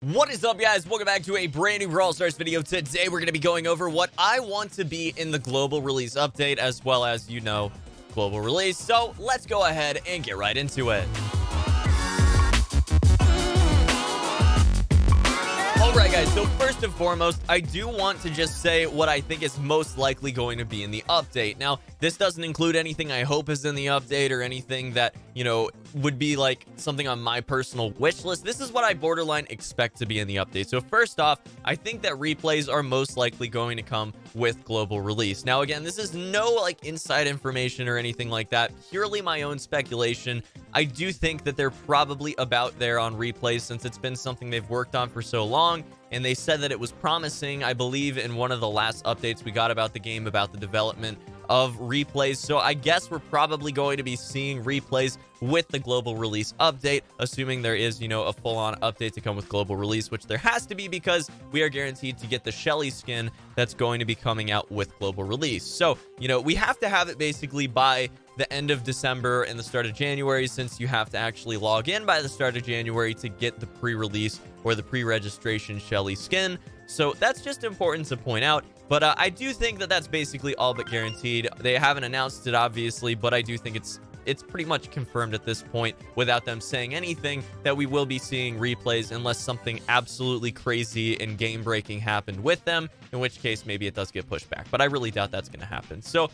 What is up, guys? Welcome back to a brand new Brawl Stars video. Today we're going to be going over what I want to be in the global release update, as well as, global release. So let's go ahead and get right into it. Alright guys, so first and foremost, I do want to just say what I think is most likely going to be in the update. Now, this doesn't include anything I hope is in the update or anything that, would be like something on my personal wish list. This is what I borderline expect to be in the update. So first off, I think that replays are most likely going to come with global release. Now, again, this is no inside information or anything like that. Purely my own speculation. I do think that they're probably about there on replays since it's been something they've worked on for so long. And they said that it was promising, I believe, in one of the last updates we got about the game, about the development of replays. So I guess we're probably going to be seeing replays with the global release update, assuming there is, a full-on update to come with global release, which there has to be because we are guaranteed to get the Shelly skin that's going to be coming out with global release. So, we have to have it basically by the end of December and the start of January, since you have to actually log in by the start of January to get the pre-release or the pre-registration Shelly skin. So that's just important to point out. But I do think that that's basically all but guaranteed. They haven't announced it, obviously, but I do think it's pretty much confirmed at this point without them saying anything that we will be seeing replays unless something absolutely crazy and game-breaking happened with them, in which case maybe it does get pushed back. But I really doubt that's going to happen. So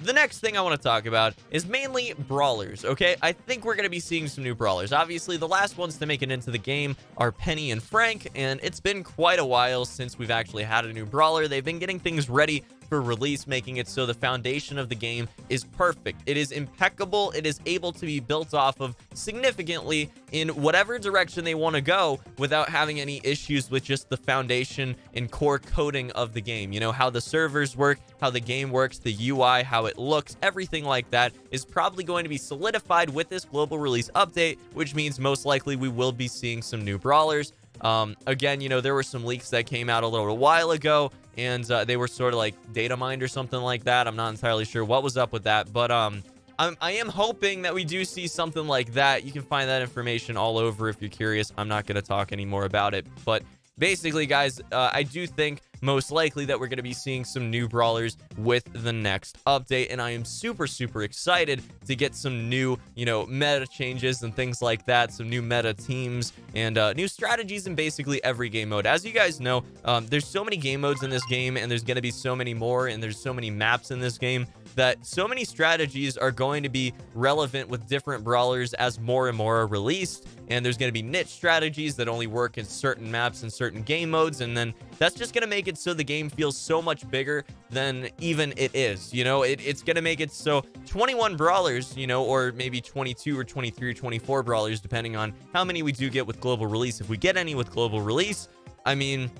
the next thing I want to talk about is mainly brawlers, okay? I think we're going to be seeing some new brawlers. Obviously, the last ones to make it into the game are Penny and Frank, and it's been quite a while since we've actually had a new brawler. They've been getting things ready for release, making it so the foundation of the game is perfect. It is impeccable. It is able to be built off of significantly in whatever direction they want to go without having any issues with just the foundation and core coding of the game. How the servers work, how the game works, the UI, how it looks, everything like that is probably going to be solidified with this global release update, which means most likely we will be seeing some new brawlers. Again, there were some leaks that came out a little while ago, and they were sort of data mined or something like that. I'm not entirely sure what was up with that, but I am hoping that we do see something like that. You can find that information all over if you're curious. I'm not going to talk any more about it, but basically, guys, I do think most likely that we're going to be seeing some new brawlers with the next update, and I am super excited to get some new meta changes and things like that, some new meta teams and new strategies in basically every game mode. As you guys know, there's so many game modes in this game, and there's going to be so many more, and there's so many maps in this game that so many strategies are going to be relevant with different brawlers as more and more are released. And there's going to be niche strategies that only work in certain maps and certain game modes, and then that's just going to make it so the game feels so much bigger than even it is. It's going to make it so 21 brawlers, or maybe 22 or 23 or 24 brawlers, depending on how many we do get with global release. If we get any with global release, I mean,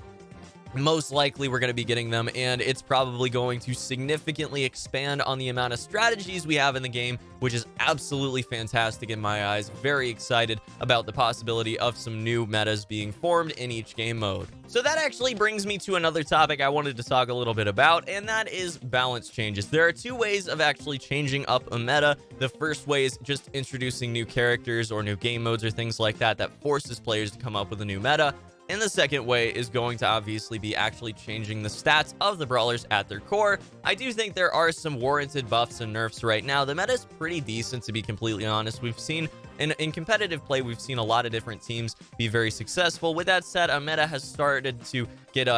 most likely we're going to be getting them, and it's probably going to significantly expand on the amount of strategies we have in the game, which is absolutely fantastic in my eyes. Very excited about the possibility of some new metas being formed in each game mode. So that actually brings me to another topic I wanted to talk a little bit about, and that is balance changes. There are two ways of actually changing up a meta. The first way is just introducing new characters or new game modes or things like that that forces players to come up with a new meta. And the second way is going to obviously be actually changing the stats of the brawlers at their core. I do think there are some warranted buffs and nerfs right now. The meta is pretty decent, to be completely honest. We've seen in competitive play, we've seen a lot of different teams be very successful. With that said, a meta has started to get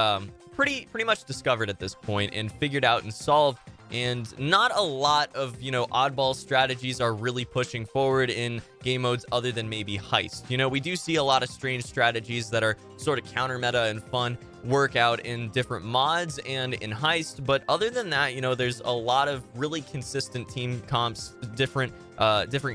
pretty much discovered at this point and figured out and solved. And not a lot of, oddball strategies are really pushing forward in game modes other than maybe Heist. We do see a lot of strange strategies that are sort of counter meta and fun work out in different mods and in Heist. But other than that, there's a lot of really consistent team comps. Different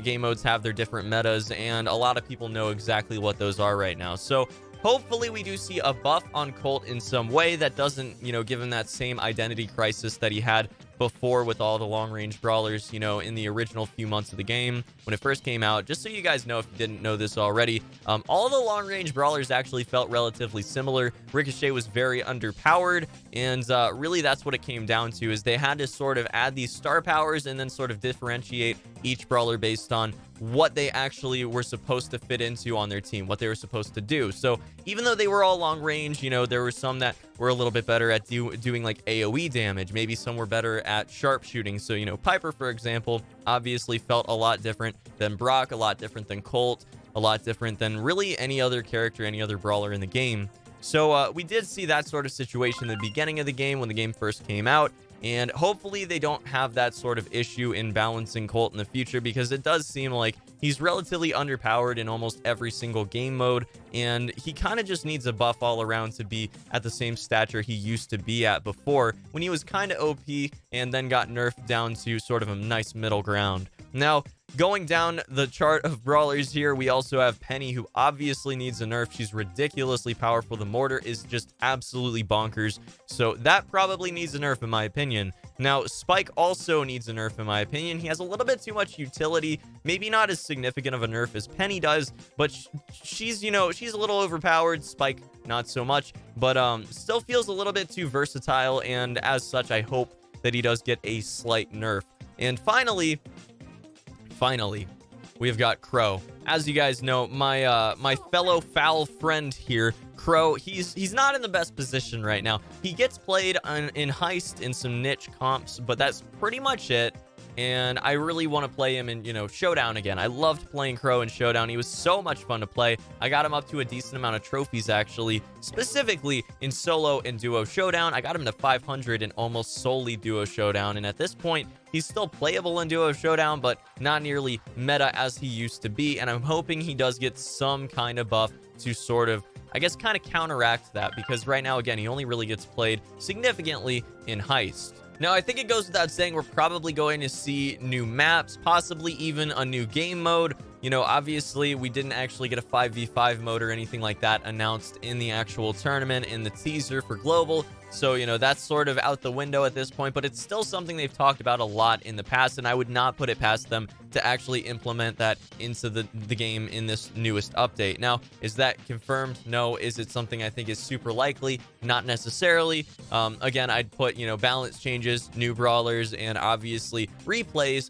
game modes have their different metas, and a lot of people know exactly what those are right now. So hopefully we do see a buff on Colt in some way that doesn't, give him that same identity crisis that he had before with all the long-range brawlers, in the original few months of the game when it first came out. Just so you guys know, if you didn't know this already, all the long-range brawlers actually felt relatively similar. Ricochet was very underpowered, and really that's what it came down to, is they had to sort of add these star powers and then sort of differentiate each brawler based on what they actually were supposed to fit into on their team, what they were supposed to do. So even though they were all long range, you know, there were some that were a little bit better at doing like AoE damage. Maybe some were better at sharpshooting. So, you know, Piper, for example, obviously felt a lot different than Brock, a lot different than Colt, a lot different than really any other character, any other brawler in the game. So we did see that sort of situation in the beginning of the game when the game first came out. And hopefully they don't have that sort of issue in balancing Colt in the future, because it does seem like he's relatively underpowered in almost every single game mode, and he kind of just needs a buff all around to be at the same stature he used to be at before, when he was kind of OP and then got nerfed down to sort of a nice middle ground. Now, going down the chart of brawlers here, we also have Penny, who obviously needs a nerf. She's ridiculously powerful. The mortar is just absolutely bonkers, so that probably needs a nerf in my opinion. Now, Spike also needs a nerf in my opinion. He has a little bit too much utility, maybe not as significant of a nerf as Penny does, but she's, you know, she's a little overpowered. Spike, not so much, but still feels a little bit too versatile, and as such, I hope that he does get a slight nerf. And finally, we've got Crow. As you guys know, my fellow foul friend here, Crow, he's not in the best position right now. He gets played in Heist in some niche comps, but that's pretty much it. And I really want to play him in, you know, Showdown again. I loved playing Crow in Showdown. He was so much fun to play. I got him up to a decent amount of trophies, actually, specifically in solo and duo Showdown. I got him to 500 in almost solely duo Showdown. And at this point, he's still playable in duo Showdown, but not nearly meta as he used to be. And I'm hoping he does get some kind of buff to sort of, I guess, kind of counteract that, because right now, again, he only really gets played significantly in Heist. Now, I think it goes without saying we're probably going to see new maps, possibly even a new game mode. You know, obviously, we didn't actually get a 5v5 mode or anything like that announced in the actual tournament, in the teaser for Global. So, you know, that's sort of out the window at this point, but it's still something they've talked about a lot in the past, and I would not put it past them to actually implement that into the game in this newest update. Now, is that confirmed? No. Is it something I think is super likely? Not necessarily. Again, I'd put, you know, balance changes, new brawlers, and obviously replays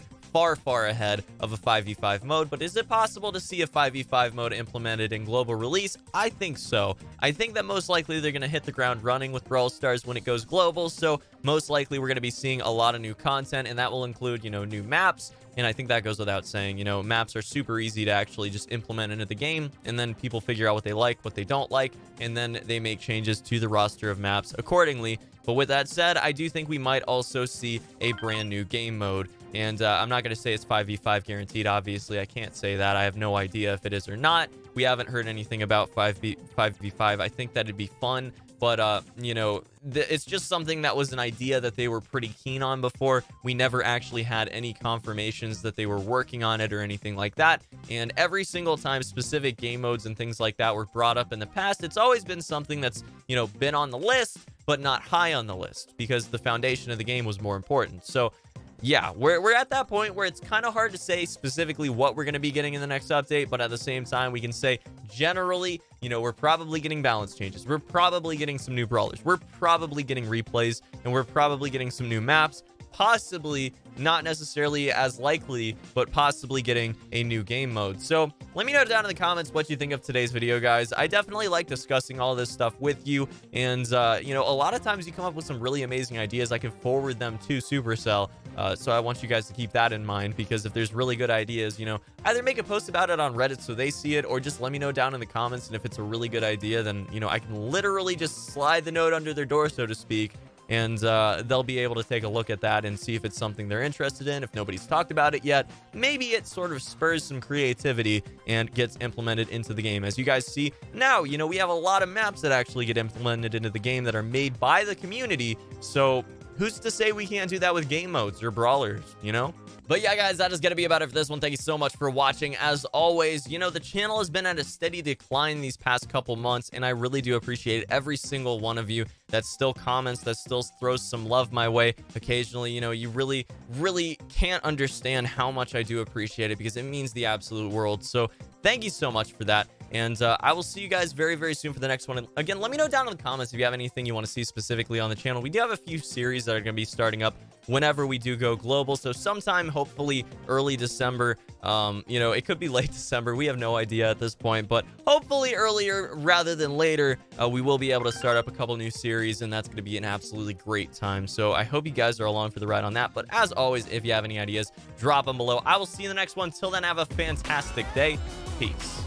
far ahead of a 5v5 mode. But is it possible to see a 5v5 mode implemented in global release? I think so. I think that most likely they're going to hit the ground running with Brawl Stars when it goes global, so most likely we're going to be seeing a lot of new content, and that will include, you know, new maps. And I think that goes without saying. You know, maps are super easy to actually just implement into the game, and then people figure out what they like, what they don't like, and then they make changes to the roster of maps accordingly. But with that said, I do think we might also see a brand new game mode. And I'm not going to say it's 5v5 guaranteed, obviously. I can't say that. I have no idea if it is or not. We haven't heard anything about 5v5. I think that'd be fun. But, you know, it's just something that was an idea that they were pretty keen on before. We never actually had any confirmations that they were working on it or anything like that. And every single time specific game modes and things like that were brought up in the past, it's always been something that's, you know, been on the list, but not high on the list, because the foundation of the game was more important. So, yeah, we're at that point where it's kind of hard to say specifically what we're going to be getting in the next update, but at the same time, we can say generally, you know, we're probably getting balance changes. We're probably getting some new brawlers. We're probably getting replays, and we're probably getting some new maps. Possibly, not necessarily as likely, but possibly getting a new game mode. So let me know down in the comments what you think of today's video, guys. I definitely like discussing all this stuff with you, and you know, a lot of times you come up with some really amazing ideas. I can forward them to Supercell, so I want you guys to keep that in mind, because if there's really good ideas, you know, either make a post about it on Reddit so they see it, or just let me know down in the comments, and if it's a really good idea, then, you know, I can literally just slide the note under their door, so to speak, and they'll be able to take a look at that and see if it's something they're interested in. If nobody's talked about it yet, maybe it sort of spurs some creativity and gets implemented into the game. As you guys see now, you know, we have a lot of maps that actually get implemented into the game that are made by the community, so who's to say we can't do that with game modes or brawlers, you know? But yeah, guys, that is going to be about it for this one. Thank you so much for watching. As always, you know, the channel has been at a steady decline these past couple months, and I really do appreciate every single one of you that still comments, that still throws some love my way occasionally. You know, you really can't understand how much I do appreciate it, because it means the absolute world. So thank you so much for that. And I will see you guys very soon for the next one. And again, let me know down in the comments if you have anything you want to see specifically on the channel. We do have a few series that are going to be starting up whenever we do go global. So sometime, hopefully early December. You know, it could be late December. We have no idea at this point, but hopefully earlier rather than later, we will be able to start up a couple new series, and that's going to be an absolutely great time. So I hope you guys are along for the ride on that. But as always, if you have any ideas, drop them below. I will see you in the next one. Till then, have a fantastic day. Peace.